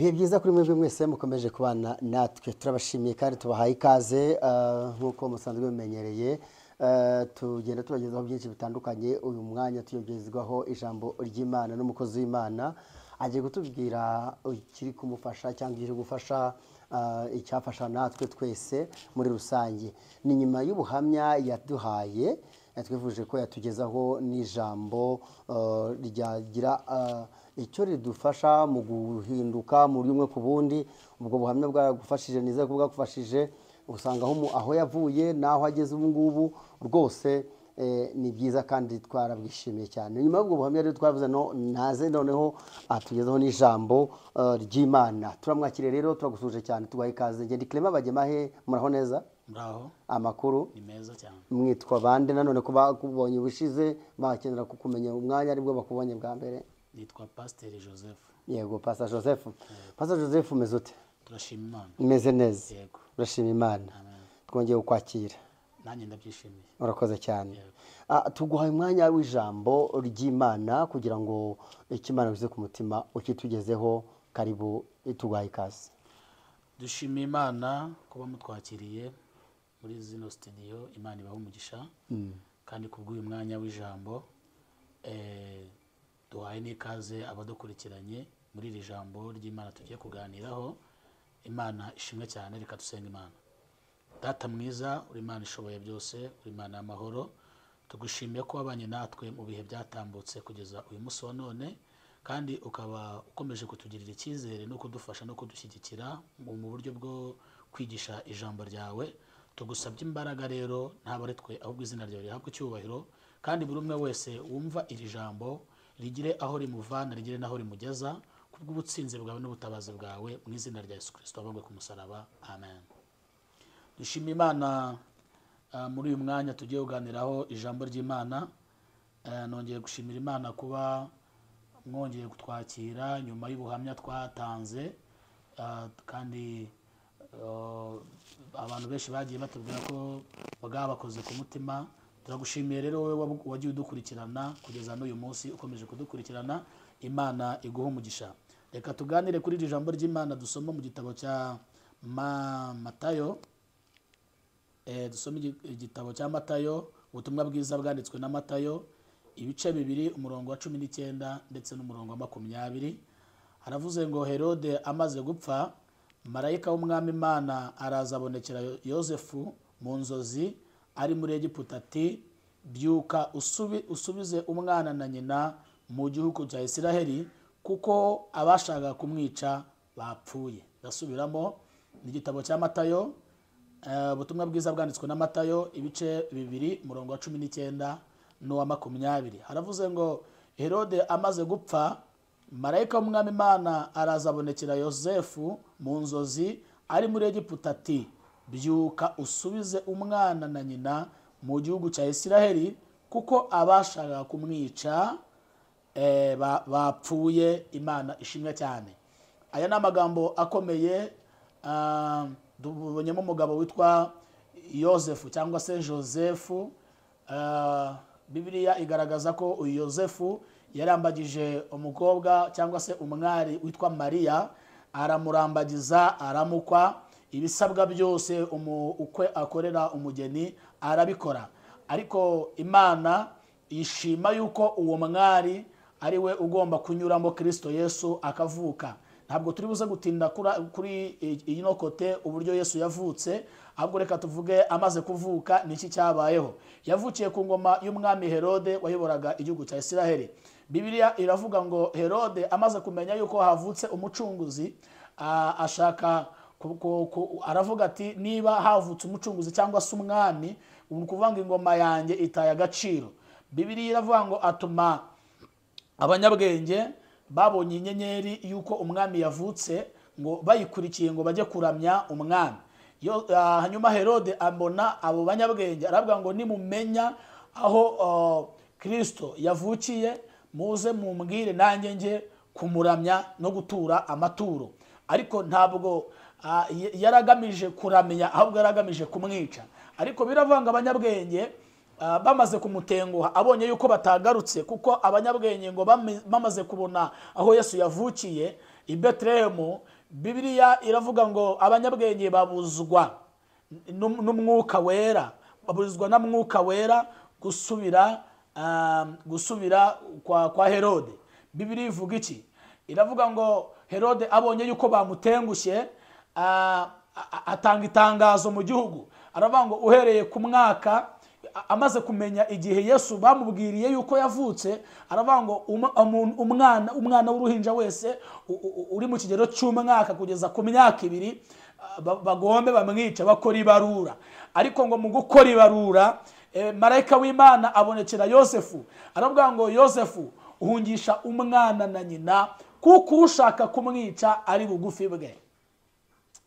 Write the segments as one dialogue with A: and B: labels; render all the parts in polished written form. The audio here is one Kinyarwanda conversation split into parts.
A: ibihe byiza kuri mwebwe mwese mukomeje kubana natwe turabashimiye kandi tubahaye ikaze nkuko musanzwe bimenyereye tugenda tubagezaho byinshi bitandukanye uyu mwanya tuyogezwaho ijambo ry'Imana n'umukozi w'Imana agiye kutubwira ikiri kumufasha cyangwa iri gufasha icyafasha natwe twese muri rusange. Ni nyuma y'ubuhamya yaduhaye twivuje ko yatugezaho n'ijambo ryagira icyo ridufasha mu guhinduka muri umwe ku bundi. Ubwo buhamya bwagufashije nize kuvuga gufashije usanga aho yavuye naho ageze ubu ngubu rwose ni byiza kandi twarabwishimiye cyane. Nyuma y'ubwo buhamya rero twavuze naze noneho atugezaho n'ijambo ry'Imana. Turamwakire rero turagusuje cyane tubaye ikaze. Ngende Clement Bagemahe, muraho neza?
B: Muraho.
A: Amakuru
B: Ni meza cyane.
A: Mwitwa bande nanone ko bakubonye ubushize bakenera kukumenya umwanya aribwo bakubonye bwa mbere?
B: Nitwa Pasteur Joseph.
A: Yego Pastor Joseph. Pastor Joseph umeze ute?
B: Turashima Imana.
A: Umeze neza?
B: Yego.
A: Urashima Imana?
B: Amen.
A: Twongeye kukwakira.
B: Nanjye ndabyishimiye.
A: Urakoze cyane. Tuguhaye umwanya w'ijambo ry'Imana kugira ngo ikimana bize ku mutima ukitugezeho. Karibu tuguhaye ikaze.
B: Dushimiye Imana kuba mutwakiriye muri zino studio. Imana ibaho umugisha. Kandi kubw'uyu mwanya w'ijambo duhaye n'ikaze abadukurikiranye muri iri jambo ry'Imana tugiye kuganiraho. Imana ishimwe cyane, reka dusenga Imana. Data mwiza, uri Imana ishoboye byose, uri Imana y'amahoro, tugushimiye ko wabanye natwe mu bihe byatambutse kugeza uyu munsi wa none, kandi ukaba ukomeje kutugirira icyizere no kudufasha no kudushyigikira mu buryo bwo kwigisha ijambo ryawe. Tugusabye imbaraga rero, ntabwo ari twe ahubwo izina ryawe rihabwe icyubahiro, kandi buri umwe wese wumva iri jambo rigire aho rimuvana, rigire n'aho rimugeza kubw'ubutsinzi bwawe n'ubutabazi bwawe, mu izina rya Yesu Kristo wabambwe ku musaraba. Amen. Dushimiye Imana muri uyu mwanya tugiye kuganiraho ijambo ry'Imana. Nongeye gushimira Imana kuba mwongeye kutwakira nyuma y'ubuhamya twatanze, kandi abantu benshi bagiye batubwira ko bwabakoze ku mutima. Turagushimiye rero wowe wagiye udukurikirana kugeza n'uyu munsi ukomeje kudukurikirana. Imana iguha umugisha. Reka tuganire kuri iri jambo ry'Imana dusoma mu gitabo cya Matayo. Dusoma igitabo cya Matayo, ubutumwa bwiza bwanditswe na Matayo, ibice 2 umurongo wa 19 ndetse n'umurongo wa 20. Haravuze ngo Herode amaze gupfa, marayika w'umwami Imana araza abonekera Yosefu mu nzozi ari muri Egiputa ati, byuka usubize umwana na nyina mu gihugu cya Isiraheli, kuko abashaka kumwica bapfuye. Ndasubiramo, ni igitabo cya Matayo, ubutumwa bwiza bwanditswe na Matayo, ibice 2 umurongo wa 19 n'uwa 20. Haravuze ngo Herode amaze gupfa, marayika w'umwami Imana araza abonekera Yosefu mu nzozi ari muri Egiputa ati, byuka usubize umwana na nyina mu gihugu cya Isiraheli, kuko abashaka kumwica bapfuye. Imana ishimwe cyane. Aya ni amagambo akomeye. Dubonyemo umugabo witwa Yosefu cyangwa se Josefu. Bibiliya igaragaza ko uyu Yosefu yarambagije umukobwa cyangwa se umwari witwa Mariya, aramurambagiza, aramukwa, ibisabwa byose ukwe akorera umugeni arabikora. Ariko Imana ishima yuko uwo mwari ari we ugomba kunyuramo Kristo Yesu akavuka. Ntabwo turi buze gutinda kuri iyi nokote uburyo Yesu yavutse, ahubwo reka tuvuge amaze kuvuka niki cyabayeho. Yavukiye ku ngoma y'umwami Herode wayoboraga igihugu cya Isiraheli. Bibiliya iravuga ngo Herode amaze kumenya yuko havutse umucunguzi, ashaka aravuga ati, niba havutse umucunguzi cyangwa se umwami, ukuvanga ingoma yanjye itaye agaciro. Bibiliya iravuga ngo atuma abanyabwenge babonye inyenyeri yuko umwami yavutse, ngo bayikurikiye ngo bajye kuramya umwami. Hanyuma Herode abona abo banyabwenge, aravuga ngo nimumenya aho Kristo yavukiye, muze mumbwire nanjye nje kumuramya no gutura amaturo. Ariko ntabwo yaragamije kuramya, ahubwo yaragamije kumwica. Ariko biravanga abanyabwenge bamaze kumutenguha, abonye yuko batagarutse, kuko abanyabwenge ngo bamaze kubona aho Yesu yavukiye i Betlehemu, Bibiliya iravuga ngo abanyabwenge babuzwa n'umwuka wera, babuzwa na mwuka wera gusubira kwa Herode. Bibiliya ivuga iki? Iravuga ngo Herode abonye yuko bamutengushye, atanga itangazo mu gihugu, aravuga ngo uhereye ku mwaka, amaze kumenya igihe Yesu bamubwiriye yuko yavutse, aravuga ngo umwana w'uruhinja wese uri mu kigero cy'umwaka kugeza ku myaka 2 bagombe bamwica, bakora ibarura. Ariko ngo mu gukora ibarura, marayika w'Imana abonekera Yosefu, aravuga ngo Yosefu uhungisha umwana na nyina, kuko ushaka kumwica ari bugufi bwe,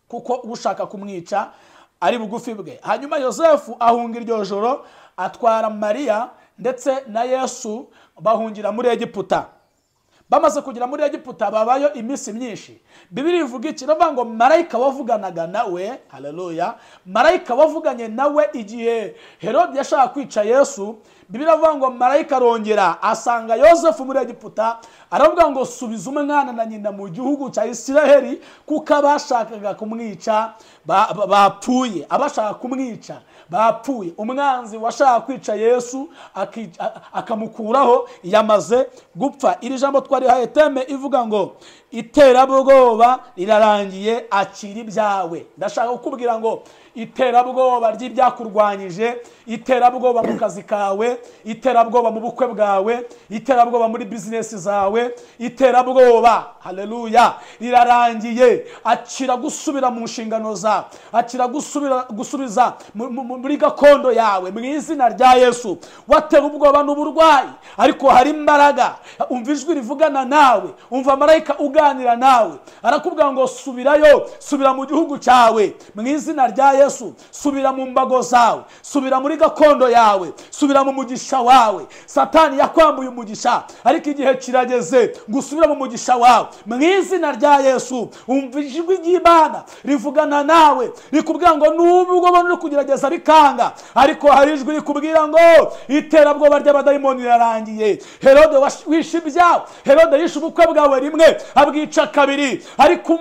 B: kuko ushaka kumwica ari bugufi bwe. Hanyuma Yosefu ahunga iryo joro, atwara Mariya ndetse na Yesu bahungira muri Egiputa. Bamaze kugira muri Egiputa babayo iminsi myinshi. Bibiliya ivuga iki? Iravuga ngo marayika wavuganaga nawe, haleluya, marayika wavuganye nawe igihe Herode yashaka kwica Yesu, Bibiliya ivuga ngo marayika arongera asanga Yosefu muri Egiputa, aravuga ngo subiza umwana na nyina mu gihugu cya Isiraheli, kuko abashakaga kumwica bapfuye, abashaka kumwica bapfuye. Umwanzi washaka kwica Yesu akamukuraho yamaze gupfa. Iri jambo twarihaye teme ivuga ngo iterabwoba rirarangiye, akira ibyawe. Ndashaka kukubwira ngo iterabwoba ry'ibyakurwanyije, iterabwoba mu kazi kawe, iterabwoba mu bukwe bwawe, iterabwoba muri business zawe, iterabwoba, haleluya, rirarangiye. Akira gusubira mu nshingano zawe, akira gusubiza muri gakondo yawe mu izina rya Yesu. Watewe ubwoba n'uburwayi, ariko hari imbaraga. Umva ijwi rivugana nawe, umva marayika uganira nawe, arakubwira ngo subirayo, subira mu gihugu cyawe mu izina rya Yesu. Subira mu mbago zawe, subira muri gakondo yawe, subira mu mugisha wawe. Satani yakwambuye umugisha, ariko igihe kirageze gusubira mu mugisha wawe mu izina rya Yesu. Umva ijwi ry'Imana rivugana nawe, rikubwira ngo nubwo bano kugerageza bikanga, ariko hari ijwi rikubwira ngo iterabwoba ry'abadayimoni rirarangiye. Herode wishe ibyawe, Herode yishe ubukwe bwawe rimwe, abwica kabiri, ariko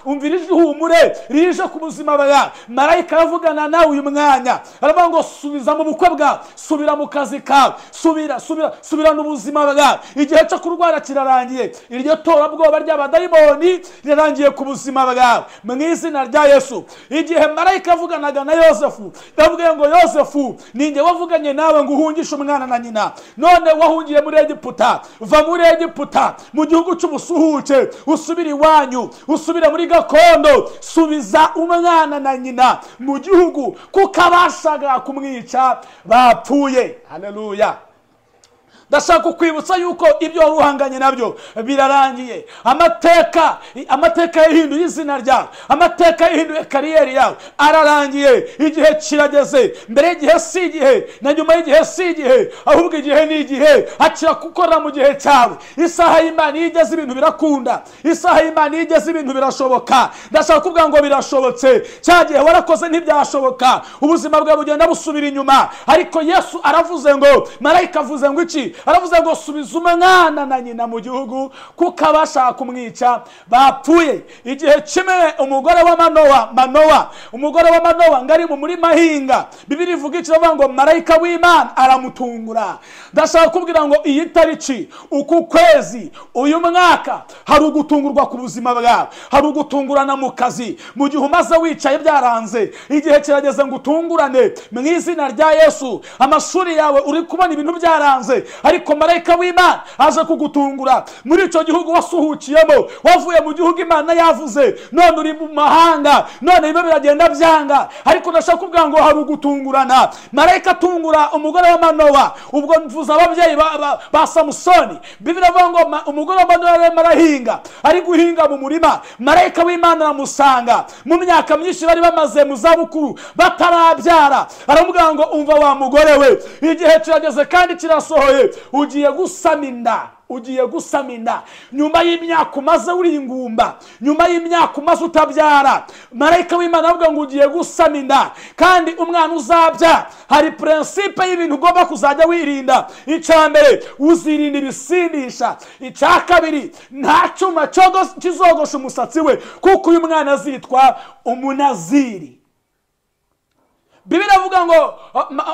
B: umvira ijwi humure rije ku buzima bwawe. Marayika avugana nawe uyu mwanya, aravuga ngo subiza mu bukwe bwawe, subira mu kazi kawe, subira n'ubuzima bwawe. Igihe cyo kurwara kirarangiye, iryo torabwoba ry'abadayimoni rirarangiye ku buzima bwawe mu izina rya Yesu. Igihe marayika avuganaga na Yosefu, ndavuga ngo Yosefu, ninjye wavuganye nawe ngo uhungishe umwana na nyina, none wahungiye muri Egiputa. Va muri Egiputa mu gihugu cy'ubusuhuke, usubire iwanyu, usubire muri gakondo, subiza umwana na nyina mu gihugu, kuko abashaka kumwica bapfuye. Haleluya. Ndashaka kukwibutsa yuko ibyo waruhanganye nabyo birarangiye. Amateka yahinduye izina ryawe, amateka yahinduye kariyeri yawe ararangiye. Igihe kirageze, mbere y'igihe si igihe, na nyuma y'igihe si igihe, ahubwo igihe ni igihe. Akira gukora mu gihe cyawe. Isaha y'Imana igeze ibintu birakunda, isaha y'Imana igeze ibintu birashoboka. Ndashaka kuvuga ngo birashobotse. Cyagihe warakoze ntibyashoboka, ubuzima bwawe bugenda busubira inyuma, ariko Yesu aravuze ngo, marayika avuze ngo iki? Aravuze ngo subiza umwana na nyina mu gihugu, kuko abashaka kumwica bapfuye. Igihe kimwe umugore wa Manowa, umugore wa Manowa ngari mu murima hinga, Bibiliya ivuga iki? Iravuga ngo marayika w'Imana aramutungura. Ndashaka kubwira ngo iyi tariki, uku kwezi, uyu mwaka, hari ugutungurwa ku buzima bwawe, hari ugutungurana mu kazi. Mu gihe umaze wicaye byaranze, igihe kirageze ngo utungurane mu izina rya Yesu. Amashuri yawe uri kubona ibintu byaranze, ariko marayika w'Imana aje kugutungura. Muri icyo gihugu wasuhukiyemo, wavuye mu gihugu Imana yavuze, none uri mu mahanga, none bibe biragenda byanga, ariko ndashaka kuvuga ngo hari ugutungurana. Marayika atungura umugore wa Manowa. Ubwo mvuza ababyeyi ba Samusoni. Bibiliya ivuga ngo umugore wa Manowa yari arahinga, ari guhinga mu murima, marayika w'Imana aramusanga. Mu myaka myinshi bari bamaze mu zabukuru batarabyara, aramubwira ngo umva wa mugore we, igihe kirageze kandi kirasohoye ugiye gusama inda, ugiye gusama inda nyuma y'imyaka umaze uri ingumba, nyuma y'imyaka umaze utabyara. Marayika w'Imana avuga ngo ugiye gusama inda, kandi umwana uzabya hari principe y'ibintu ugomba kuzajya wirinda. Icya mbere, uzirinda ibisindisha. Icya kabiri, nta cyuma kizogosha umusatsi we, kuko uyu mwana azitwa umunaziri. Bibiliya avuga ngo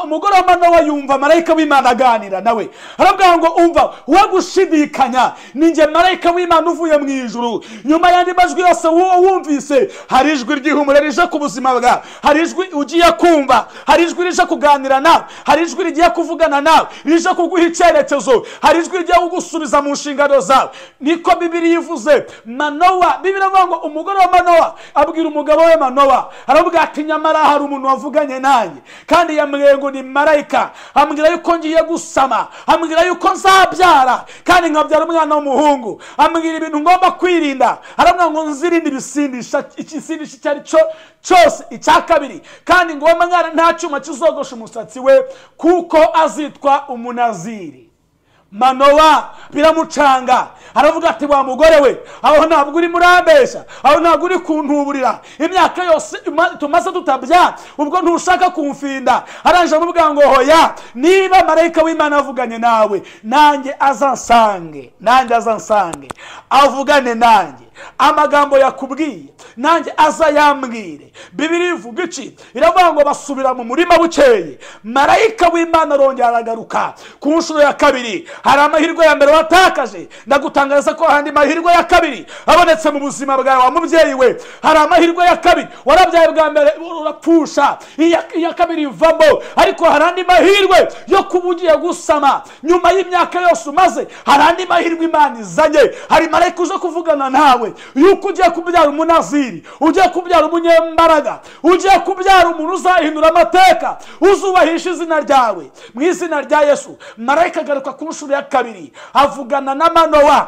B: umugore wa Manowa yumva marayika w'Imana aganira nawe, aravuga ngo umva we gushidikanya, ninjye marayika w'Imana uvuye mu ijuru. Nyuma y'andi majwi yose wumvise, hari ijwi ry'ihumure rije ku buzima bwawe, hari ijwi ugiye kumva, hari ijwi rije kuganira nawe, hari ijwi rigiye kuvugana nawe, rije kuguha icyerekezo, hari ijwi rigiye kugusubiza mu nshingano zawe. Niko Bibiliya ivuze. Manowa, Bibiliya avuga ngo umugore wa Manowa abwira umugabo we Manowa, aravuga ati nyamara hari umuntu wavuganye nanjye, kandi yambwiye ngo ni marayika, ambwira yuko ngiye gusama, ambwira yuko nzabyara kandi nkabyara umwana w'umuhungu, ambwira ibintu ngomba kwirinda, aravuga ngo nzirinde ibisindisha, ikisindisha icyo ari cyo cyose. Icya kabiri, kandi ngo uwo mwana nta cyuma kizogosha umusatsi we, kuko azitwa umunaziri. Manowa biramucanga, aravuga ati wa mugore we, aho ntabwo uri murambesha, aho ntabwo uri kuntuburira, imyaka yose tumaze tutabyara, ubwo ntushaka kumfinda. Aranje amuvuga ngo hoya, niba marayika w'Imana avuganye nawe, nanjye azansange, nanjye azansange avugane nanjye, amagambo yakubwiye nanjye azayambwire. Bibiliya ivuga iki? Iravuga ngo basubira mu murima bukeye, marayika w'Imana arongera aragaruka ku nshuro ya kabiri. Hari amahirwe ya mbere watakaje, ndagutangariza ko handi mahirwe ya kabiri abonetse mu buzima bwawe wa mubyeyi we. Hari amahirwe ya kabiri, warabyaye bwa mbere urapfusha, iya kabiri ivamo, ariko hari andi mahirwe yo kuba ugiye gusama nyuma y'imyaka yose umaze. Hari andi mahirwe Imana izanye, hari marayika uje kuvugana nawe yuko ugiye kubyara umunaziri, ugiye kubyara umunyembaraga, ugiye kubyara umuntu uzahindura amateka, uzubahisha izina ryawe mu izina rya Yesu. Marayika agaruka ku nshuro ya kabiri avugana na Manowa,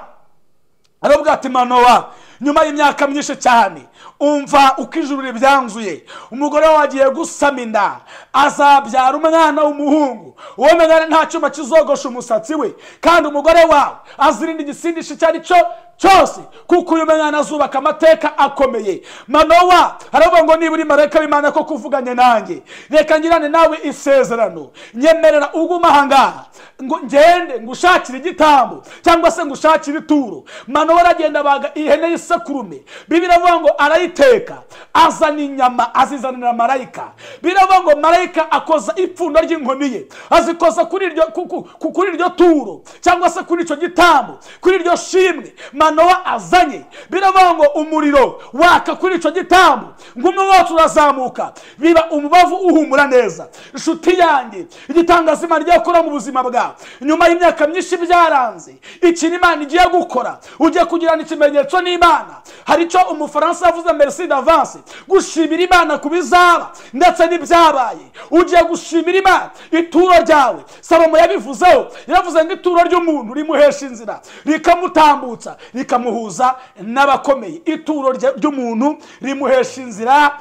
B: aravuga ati Manowa, nyuma y'imyaka myinshi cyane, umva uko ijuru ribyanzuye, umugore wawe agiye gusama inda, azabyara umwana w'umuhungu. Uwo mwana nta cyuma kizogosha umusatsi we, kandi umugore wawe azirinda igisindisha icyo ari cyo cyose, kuko uyu mwana azubaka amateka akomeye. Manowa aravuga ngo niba uri marayika w'Imana ko kuvuganye nanjye, reka ngirane nawe isezerano, nyemerera uguma ahangaha ngo ngende ngushakire igitambo cyangwa se ngushakire ituro. Manowa aragenda abaga ihene y'isekurume. Bibiliya avuga ngo arayiteka, azana inyama azizanira marayika. Bibiliya avuga ngo marayika akoza ipfundo ry'inkoni ye, azikoza kuri iryo turo cyangwa se kuri icyo gitambo, kuri iryo shimwe Manowa azanye. Biravuga ngo umuriro waka kuri icyo gitambo, ngo umwotsi urazamuka, biba umubavu uhumura neza. Inshuti yanjye, igitangaza Imana igiye gukora mu buzima bwawe nyuma y'imyaka myinshi byaranze, ikintu Imana igiye gukora, ugiye kugirana ikimenyetso n'Imana. Hari icyo umufaransa yavuze merci d'avance, gushimira Imana ku bizaba ndetse n'ibyabaye. Ugiye gushimira Imana ituro ryawe. Salomo yabivuzeho, yaravuze ngo ituro ry'umuntu rimuhesha inzira, rikamutambutsa, rikamuhuza n'abakomeye. Ituro ry'umuntu rimuhesha inzira,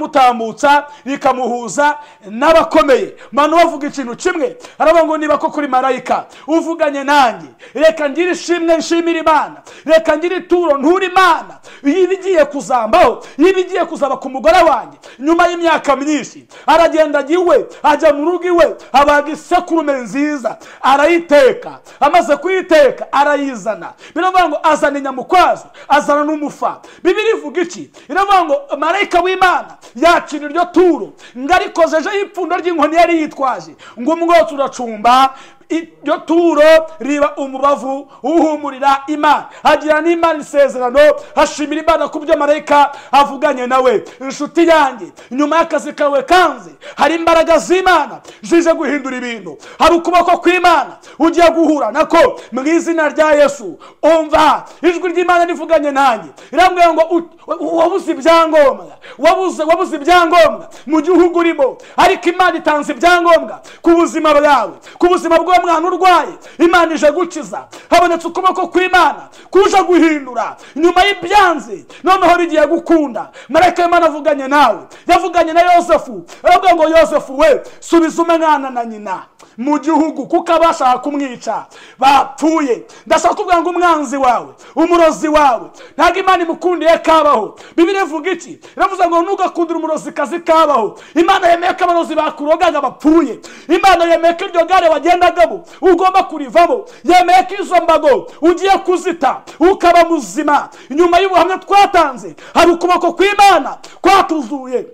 B: rikamutambutsa, rikamuhuza n'abakomeye. Manowa avuga ikintu kimwe, aravuga ngo niba ko kuri marayika uvuganye nanjye, reka ngire ishimwe nshimira Imana, reka ngire ituro ntura Imana ibigiye kuzambaho, ibigiye kuzaba ku mugore wanjye nyuma y'imyaka myinshi. Aragenda iwe, ajya mu rugo iwe, abaga isekurume nziza, arayiteka. Amaze kuyiteka arayizana. Biravuga ngo azana inyamukwazo, azana n'umufa. Bibiliya ivuga iki? Iravuga ngo marayika w'Imana yakira iryo turo, ngarikojejeho ipfundo ry'inkoni yari yitwaje, ngo umwotsi uracumba, iryo turo riba umubavu uhumurira Imana. Agira n'Imana isezerano, hashimira Imana ku byo marayika avuganye nawe. Inshuti yanjye, nyuma y'akazi kawe kanze, hari imbaraga z'Imana zije guhindura ibintu. Hari ukuboko kw'Imana ugiye guhura nako mu izina rya Yesu. Umva ijwi ry'Imana rivuganye nanjye, irambwira ngo wabuze ibyangombwa, wabuze ibyangombwa mu gihugu urimo, ariko Imana itanze ibyangombwa ku buzima bwawe, ku buzima bw'uwo wa mwana urwaye Imana ije gukiza, habonetse ukuboko kw'Imana kuje guhindura nyuma y'ibyanze, noneho bigiye gukunda. Marayika w'Imana avuganye nawe, yavuganye na Yosefu, aravuga ngo Yosefu we, subiza umwana na nyina mu gihugu kuko abashaka kumwica bapfuye. Ndashaka kuvuga ngo umwanzi wawe, umurozi wawe, ntabwo Imana imukundiye kabaho. Bibiliya ivuga iki? Iravuga ngo ntugakundire umurozi kazi kabaho. Imana yemeye ko abarozi bakurogaga bapfuye. Imana yemeye ko iryo gare wagendagamo ugomba kurivamo. Yemeye ko izo mbago ugiye kuzita ukaba muzima. Nyuma y'ubuhamya twatanze, hari ukuboko kw'Imana kwatuzuye.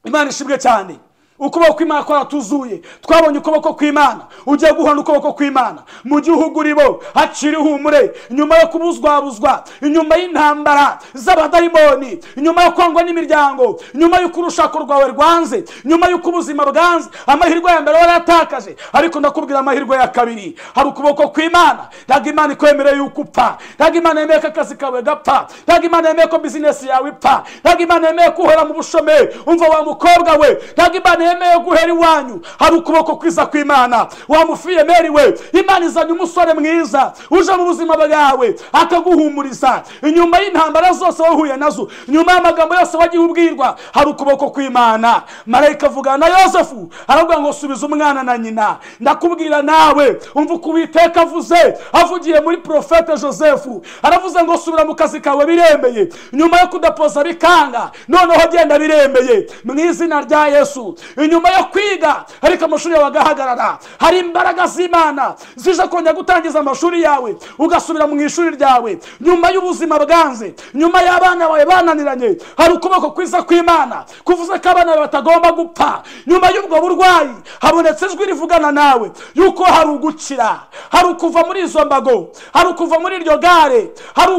B: Imana ishimwe cyane. Ukuboko kw'Imana kwaratuzuye. Twabonye ukuboko kw'Imana, ugiye guhana ukuboko kw'Imana mu gihugu ribo haciri humure, nyuma yo kubuzwabuzwa, nyuma y'intambara z'abadayimoni, nyuma yo kwangwa n'imiryango, nyuma y'uko urushako rwawe rwanze, nyuma y'uko ubuzima bwanze. Amahirwe ya mbere warayatakaje, ariko ndakubwira amahirwe ya kabiri. Hari ukuboko kw'Imana. Ntabwo Imana ikwemereye yuko upfa, ntabwo Imana yemeye ko akazi kawe gapfa, ntabwo Imana yemeye ko bizinesi yawe ipfa, ntabwo Imana yemeye ko uhora mu bushomeri. Umva wa mukobwa we, ntabwo Imana yemeye guhera iwanyu. Hari ukuboko kwiza kw'Imana. Wa mufiyemeri we, Imana izanye umusore mwiza uje mu buzima bwawe akaguhumuriza inyuma y'intambara zose wahuye nazo, nyuma y'amagambo yose wagiye ubwirwa. Hari ukuboko kw'Imana. Marayika avugana na Yosefu, aravuga ngo subiza umwana na nyina. Ndakubwira nawe, umva uko Uwiteka avuze, avugiye muri profete Josefu. Aravuze ngo subira mu kazi kawe biremeye, nyuma yo kudapoza bikanga, noneho genda biremeye mu izina rya Yesu. Inyuma yo kwiga ariko amashuri yawe agahagarara, hari imbaraga z'Imana zije kongera gutangiza amashuri yawe ugasubira mu ishuri ryawe. Nyuma y'ubuzima bwanze, nyuma y'abana bawe bananiranye, hari ukuboko kwiza kw'Imana kuvuze ko abana bawe batagomba gupfa. Nyuma y'ubwo burwayi habonetse ijwi rivugana nawe yuko hari ugukira, hari ukuva muri izo mbago, hari ukuva muri iryo gare, hari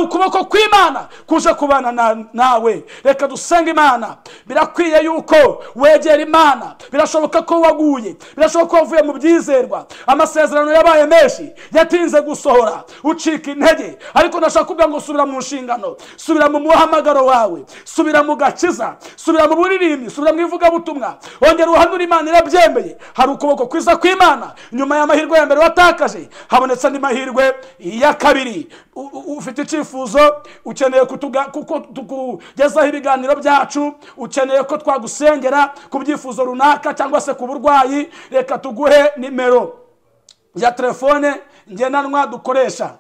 B: ukuboko kw'Imana kuje kubana nawe. Reka dusenge Imana. Birakwiye yuko wegera Imana. Birashoboka ko waguye, birashoboka ko wavuye mu byizerwa, amasezerano yabaye menshi yatinze gusohora, ucika intege. Ariko ndashaka kuvuga ngo subira mu nshingano, subira mu muhamagaro wawe, subira mu gakiza, subira mu buririmbi, subira mu ivugabutumwa. Ongera uhanura, Imana irabyemeye. Hari ukuboko kwiza kw'Imana. Nyuma y'amahirwe ya mbere watakaje, habonetse andi mahirwe ya kabiri. Ufite icyifuzo, ukeneye kutugezaho ibiganiro byacu, ukeneye ko twagusengera ku byifuzo runaka cyangwa se ku burwayi, reka tuguhe nimero ya telefone ngendanwa dukoresha.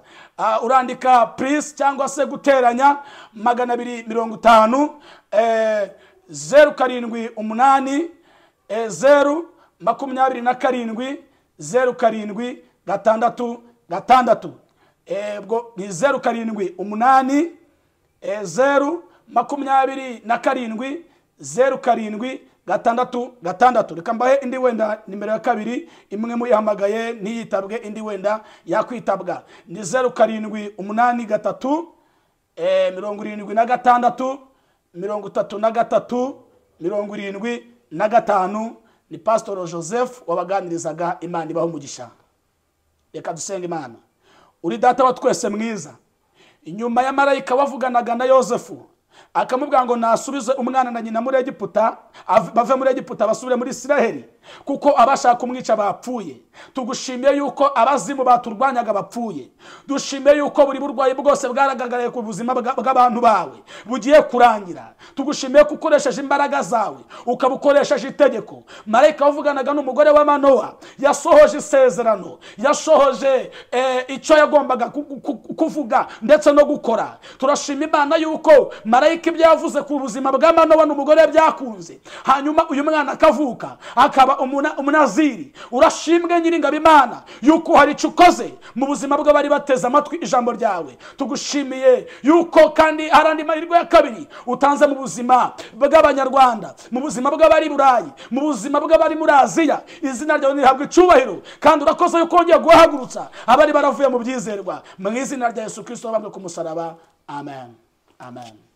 B: Urandika plus cyangwa se guteranya 250 078 0 27 07 666. Bwo ni 078 0 27 07 666. Reka mbahe indi wenda nimero ya kabiri, imwe muyihamagaye ntiyitabwe, indi wenda yakwitabwa. Ni 078 73 76 33 75. Ni Pastor Joseph wabaganirizaga. Imana ibaho umugisha. Reka dusenge Imana. Uri data wa twese mwiza, inyuma ya marayika wavuganaga na Yosefu akamubwira ngo nasubize umwana na nyina muri Egiputa, bave muri Egiputa basubire muri Isiraheli kuko abashaka kumwica bapfuye. Tugushimiye yuko abazimu baturwanyaga bapfuye. Dushimiye yuko buri burwayi bwose bwaragaragaye ku buzima bw'abantu bawe bugiye kurangira. Tugushimiye ko ukoresheje imbaraga zawe, ukabukoresheje itegeko. Marayika wavuganaga n'umugore wa Manoa yasohoje isezerano, yashohoje icyo yagombaga kuvuga ndetse no gukora. Turashima Imana yuko marayika ibyo yavuze ku buzima bwa Manoa n'umugore byakunze, hanyuma uyu mwana akavuka akaba umunaziri. Urashimwe Nyiringabo Imana yuko hari icyo ukoze mu buzima bw'abari bateze amatwi ijambo ryawe. Tugushimiye yuko kandi harandi mahirwe ya kabiri utanze mu buzima bw'Abanyarwanda, mu buzima bw'abari Burayi, mu buzima bw'abari muri Aziya. Izina ryawe nihabwe icyubahiro, kandi urakoze yuko wongeye guhagurutsa abari baravuye mu byizerwa. Mu izina rya Yesu Kristo wabambwe ku musaraba. Amen. Amen.